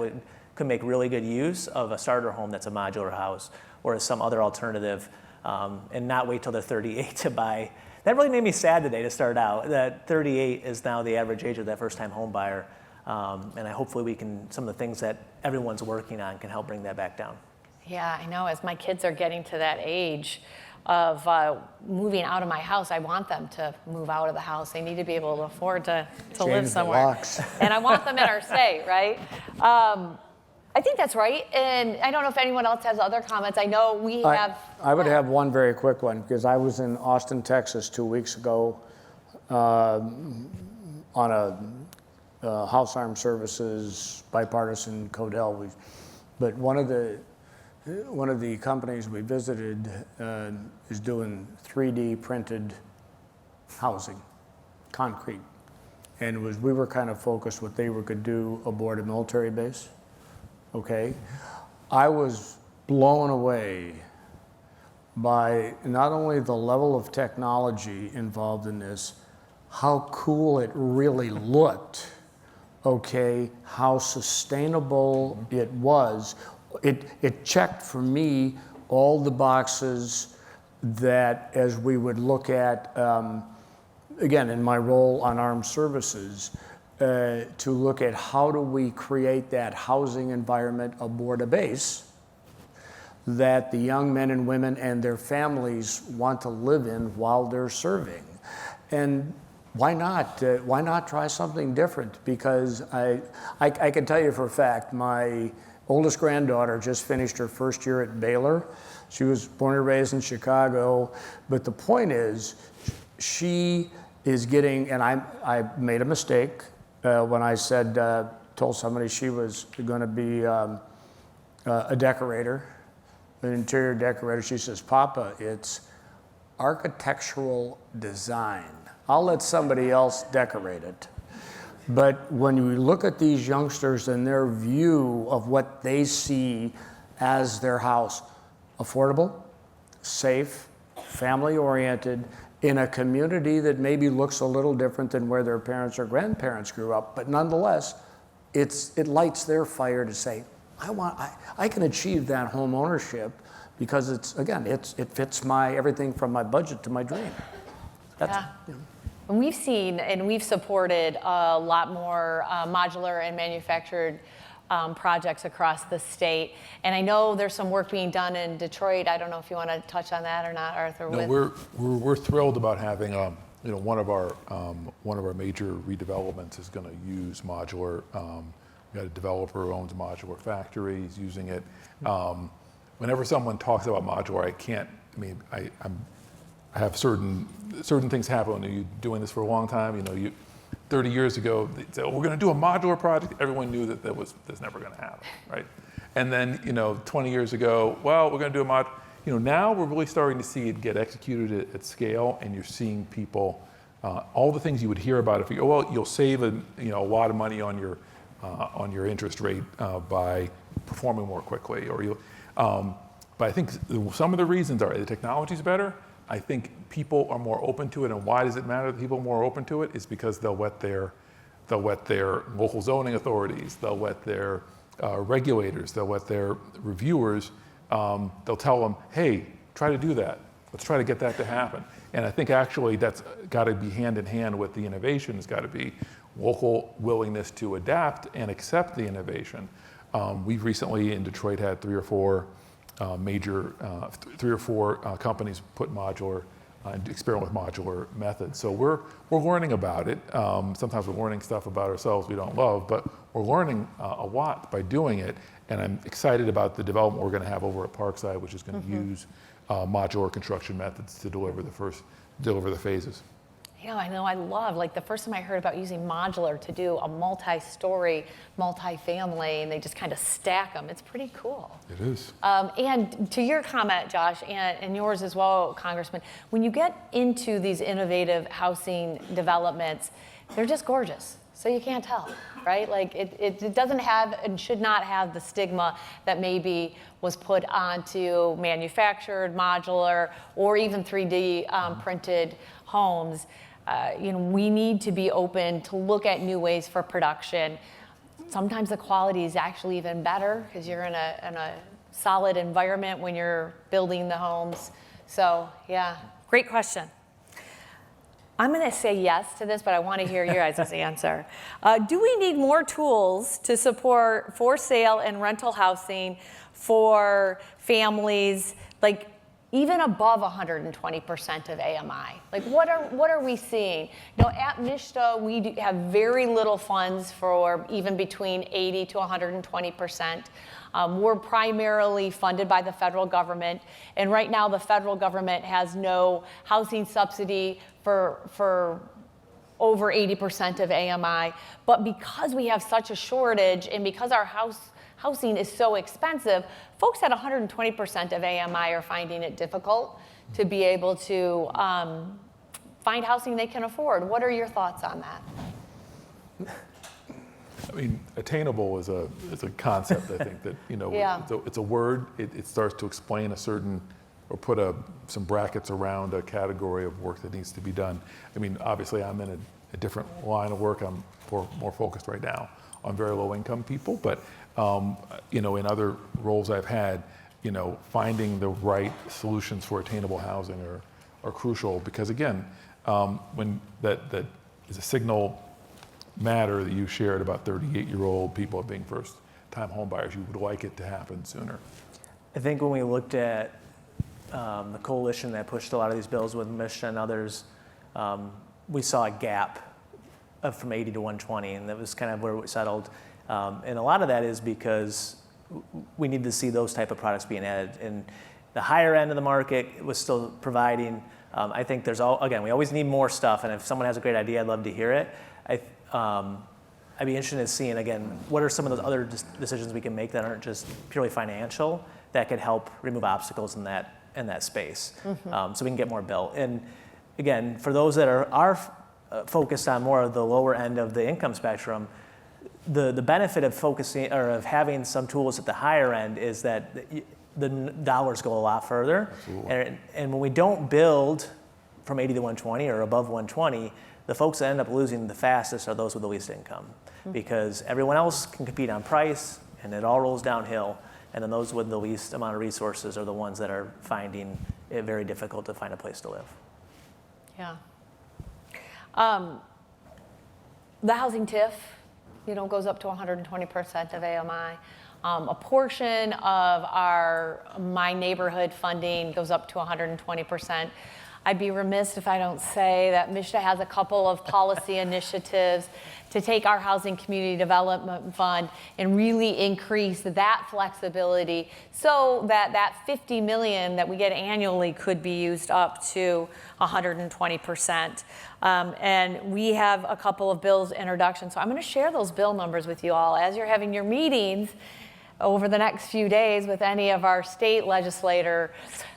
could make really good use of a starter home that's a modular house or some other alternative, and not wait till they're 38 to buy. That really made me sad today to start out, that 38 is now the average age of that first-time home buyer. And hopefully some of the things that everyone's working on can help bring that back down. Yeah, I know. As my kids are getting to that age of moving out of my house, I want them to move out of the house. They need to be able to afford to live somewhere. And I want them in our state, right? I think that's right. And I don't know if anyone else has other comments. I know I would have one very quick one, because I was in Austin, Texas 2 weeks ago on a House Armed Services bipartisan Codel. But one of the companies we visited is doing 3D printed housing, concrete, and we were kind of focused what they could do aboard a military base. Okay, I was blown away by not only the level of technology involved in this, how cool it really looked. Okay, how sustainable it was. It checked for me all the boxes that, as we would look at, again, in my role on armed services, to look at how do we create that housing environment aboard a base that the young men and women and their families want to live in while they're serving. And why not? Why not try something different? Because I can tell you for a fact, my oldest granddaughter just finished her first year at Baylor. She was born and raised in Chicago. But the point is, she is getting, and I made a mistake when I told somebody she was going to be a decorator, an interior decorator. She says, Papa, it's architectural design. I'll let somebody else decorate it. But when you look at these youngsters and their view of what they see as their house, affordable, safe, family-oriented, in a community that maybe looks a little different than where their parents or grandparents grew up, but nonetheless, it lights their fire to say, I can achieve that home ownership because it fits everything from my budget to my dream. Yeah. And we've seen and we've supported a lot more modular and manufactured projects across the state. And I know there's some work being done in Detroit. I don't know if you want to touch on that or not, Arthur. No, we're thrilled about having one of our major redevelopments is going to use modular. We got a developer who owns a modular factory. He's using it. Whenever someone talks about modular, I have certain things happen when you're doing this for a long time. 30 years ago, they said, we're going to do a modular project. Everyone knew that's never going to happen, right? And then, 20 years ago, well, we're going to do a now we're really starting to see it get executed at scale, and you're seeing people, all the things you would hear about if you'll save a lot of money on your interest rate by performing more quickly, but I think some of the reasons are the technology's better. I think people are more open to it, and why does it matter that people are more open to it? Is because they'll let their local zoning authorities, they'll let their regulators, they'll let their reviewers they'll tell them, hey, try to do that. Let's try to get that to happen. And I think actually that's got to be hand in hand with the innovation. It's got to be local willingness to adapt and accept the innovation. We've recently in Detroit had three or four companies put modular and experiment with modular methods. So we're learning about it. Sometimes we're learning stuff about ourselves we don't love, but we're learning a lot by doing it. And I'm excited about the development we're going to have over at Parkside, which is going to use modular construction methods to deliver the phases. Yeah, I know. I love, like the first time I heard about using modular to do a multi-story, multi-family, and they just kind of stack them. It's pretty cool. It is. And to your comment, Josh, and yours as well, Congressman, when you get into these innovative housing developments, they're just gorgeous. So you can't tell, right? Like it doesn't have and should not have the stigma that maybe was put onto manufactured, modular, or even 3D printed homes. We need to be open to look at new ways for production. Sometimes the quality is actually even better because you're in a solid environment when you're building the homes. So yeah, great question. I'm going to say yes to this, but I want to hear your guys' answer. Do we need more tools to support for sale and rental housing for families, like even above 120% of AMI? Like what are we seeing? At MSHDA, we have very little funds for even between 80 to 120%. We're primarily funded by the federal government, and right now the federal government has no housing subsidy for over 80% of AMI. But because we have such a shortage and because our housing is so expensive, folks at 120% of AMI are finding it difficult to be able to find housing they can afford. What are your thoughts on that? I mean, attainable is a concept. I think that Yeah. it's a word. It starts to explain a certain, or put some brackets around a category of work that needs to be done. I mean, obviously, I'm in a different line of work. I'm more focused right now on very low income people, but in other roles I've had, finding the right solutions for attainable housing are crucial because again, when that is a signal matter that you shared about 38-year-old people being first-time home buyers. You would like it to happen sooner. I think when we looked at the coalition that pushed a lot of these bills with MSHDA and others, we saw a gap from 80 to 120, and that was kind of where we settled. And a lot of that is because we need to see those type of products being added. And the higher end of the market was still providing. I think we always need more stuff, and if someone has a great idea, I'd love to hear it. I'd be interested in seeing, again, what are some of those other decisions we can make that aren't just purely financial that could help remove obstacles in that space, so we can get more built. And again, for those that are focused on more of the lower end of the income spectrum, the benefit of focusing or of having some tools at the higher end is that the dollars go a lot further. And when we don't build from 80 to 120 or above 120, the folks that end up losing the fastest are those with the least income, because everyone else can compete on price and it all rolls downhill. And then those with the least amount of resources are the ones that are finding it very difficult to find a place to live. Yeah. The housing TIF, goes up to 120% of AMI. A portion of our My Neighborhood funding goes up to 120%. I'd be remiss if I don't say that MSHDA has a couple of policy initiatives to take our Housing Community Development Fund and really increase that flexibility so that $50 million that we get annually could be used up to 120%. And we have a couple of bills introduction. So I'm going to share those bill numbers with you all as you're having your meetings over the next few days with any of our state legislators.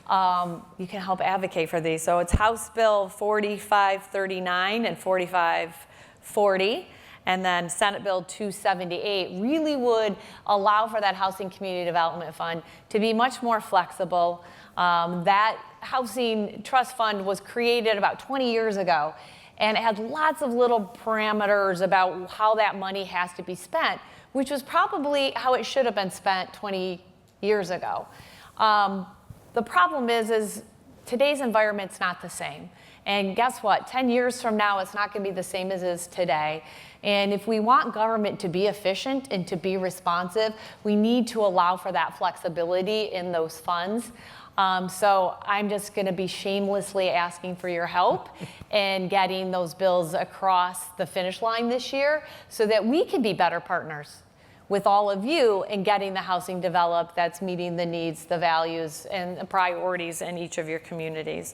You can help advocate for these. So it's House Bill 4539 and 4540, and then Senate Bill 278 really would allow for that Housing Community Development Fund to be much more flexible. That Housing Trust Fund was created about 20 years ago, and it had lots of little parameters about how that money has to be spent, which was probably how it should have been spent 20 years ago. The problem is today's environment's not the same. And guess what? 10 years from now, it's not going to be the same as it is today. And if we want government to be efficient and to be responsive, we need to allow for that flexibility in those funds. So I'm just going to be shamelessly asking for your help in getting those bills across the finish line this year so that we can be better partners with all of you in getting the housing developed that's meeting the needs, the values, and the priorities in each of your communities.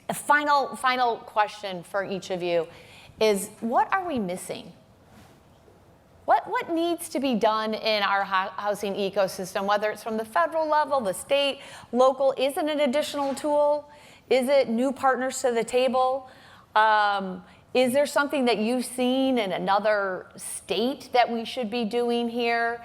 A final question for each of you is, what are we missing? What needs to be done in our housing ecosystem, whether it's from the federal level, the state, local? Is it an additional tool? Is it new partners to the table? Is there something that you've seen in another state that we should be doing here?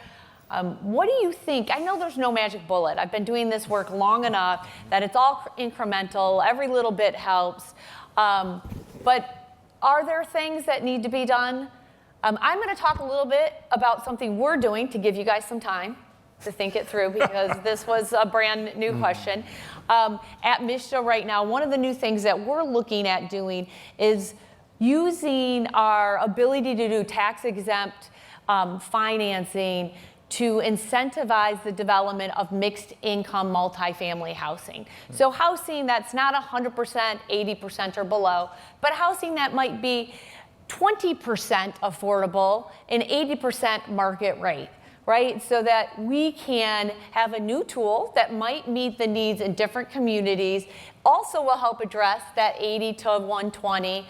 What do you think? I know there's no magic bullet. I've been doing this work long enough that it's all incremental. Every little bit helps. But are there things that need to be done? I'm going to talk a little bit about something we're doing to give you guys some time to think it through, because this was a brand new question. At MSHA right now, one of the new things that we're looking at doing is using our ability to do tax-exempt financing to incentivize the development of mixed income multifamily housing. So housing that's not 100%, 80% or below, but housing that might be 20% affordable and 80% market rate, right? So that we can have a new tool that might meet the needs in different communities, also will help address that 80 to 120,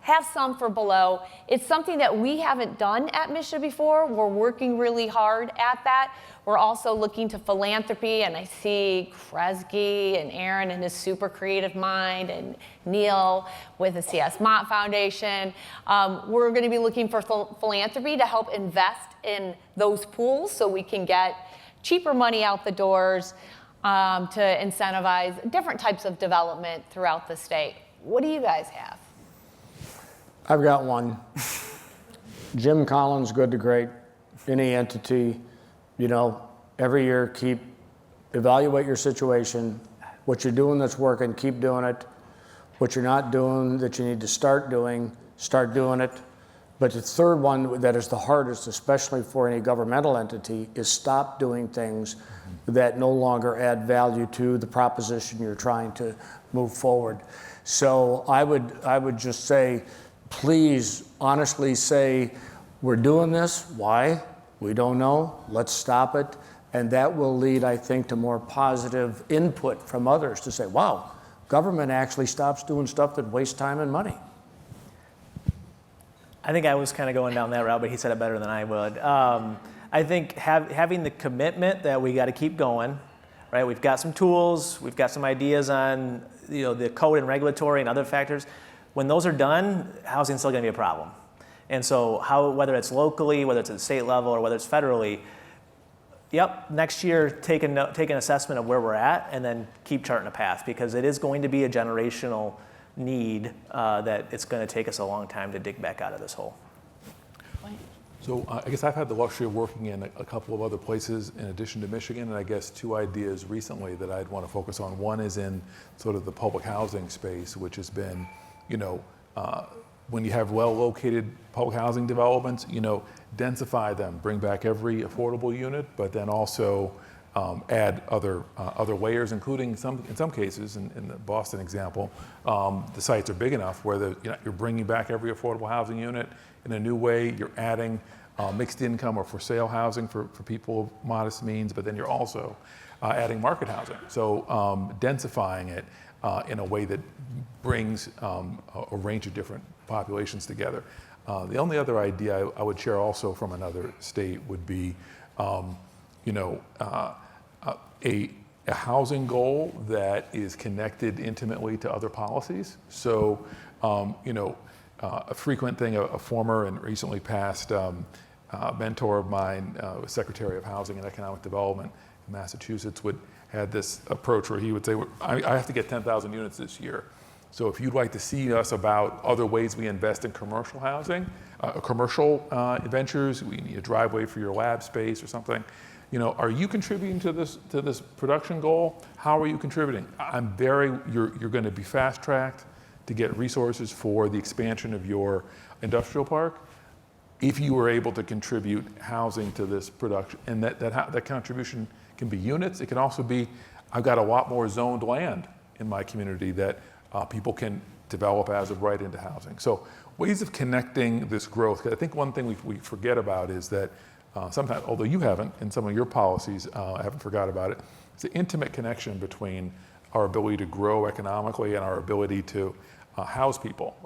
have some for below. It's something that we haven't done at MSHA before. We're working really hard at that. We're also looking to philanthropy, and I see Kresge and Aaron and his super creative mind, and Neil with the C.S. Mott Foundation. We're going to be looking for philanthropy to help invest in those pools so we can get cheaper money out the doors to incentivize different types of development throughout the state. What do you guys have? I've got one. Jim Collins, Good to Great, any entity, every year evaluate your situation, what you're doing that's working, keep doing it. What you're not doing that you need to start doing it. But the third one that is the hardest, especially for any governmental entity, is stop doing things that no longer add value to the proposition you're trying to move forward. So I would just say, please honestly say, we're doing this. Why? We don't know. Let's stop it. And that will lead, I think, to more positive input from others to say, wow, government actually stops doing stuff that wastes time and money. I think I was kind of going down that route, but he said it better than I would. I think having the commitment that we got to keep going, right? We've got some tools, we've got some ideas on the code and regulatory and other factors. When those are done, housing's still going to be a problem. And so whether it's locally, whether it's at the state level, or whether it's federally, next year take an assessment of where we're at and then keep charting a path, because it is going to be a generational need that it's going to take us a long time to dig back out of this hole. So I guess I've had the luxury of working in a couple of other places in addition to Michigan, and I guess two ideas recently that I'd want to focus on. One is in sort of the public housing space, which has been when you have well-located public housing developments, densify them, bring back every affordable unit, but then also add other layers, including in some cases, in the Boston example, the sites are big enough where you're bringing back every affordable housing unit in a new way. You're adding mixed income or for sale housing for people of modest means, but then you're also adding market housing. So densifying it in a way that brings a range of different populations together. The only other idea I would share also from another state would be, a housing goal that is connected intimately to other policies. So, a frequent thing, a former and recently passed mentor of mine, Secretary of Housing and Economic Development in Massachusetts, had this approach where he would say, I have to get 10,000 units this year. So if you'd like to see us about other ways we invest in commercial housing, commercial ventures, we need a driveway for your lab space or something, Are you contributing to this production goal? How are you contributing? You're going to be fast-tracked to get resources for the expansion of your industrial park if you were able to contribute housing to this production. And that contribution can be units. It can also be, I've got a lot more zoned land in my community that people can develop as of right into housing. So ways of connecting this growth. 'Cause I think one thing we forget about is that sometimes, although you haven't, in some of your policies, I haven't forgot about it, it's the intimate connection between our ability to grow economically and our ability to house people.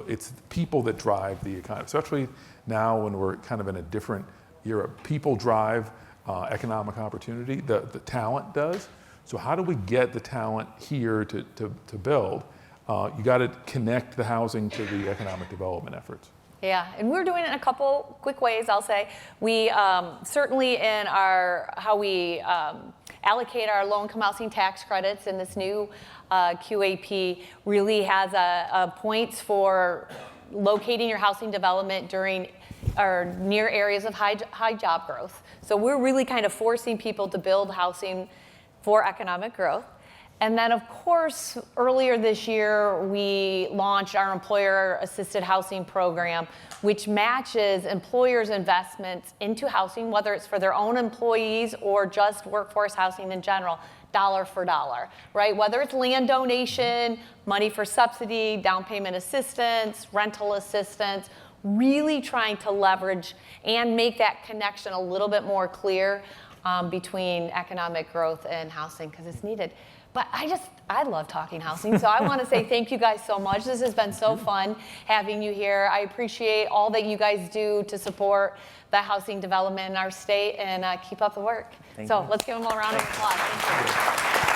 It's people that drive the economy, especially now when we're kind of in a different era. People drive economic opportunity, the talent does. So how do we get the talent here to build? You got to connect the housing to the economic development efforts. Yeah, and we're doing it in a couple quick ways, I'll say. We certainly in how we allocate our low-income housing tax credits in this new QAP really has points for locating your housing development during or near areas of high job growth. So we're really kind of forcing people to build housing for economic growth. And then, of course, earlier this year, we launched our employer-assisted housing program, which matches employers' investments into housing, whether it's for their own employees or just workforce housing in general, dollar for dollar, right? Whether it's land donation, money for subsidy, down payment assistance, rental assistance, really trying to leverage and make that connection a little bit more clear between economic growth and housing, because it's needed. But I love talking housing, so I want to say thank you guys so much. This has been so fun having you here. I appreciate all that you guys do to support the housing development in our state, and keep up the work. Let's give them all a round of applause. Thank you.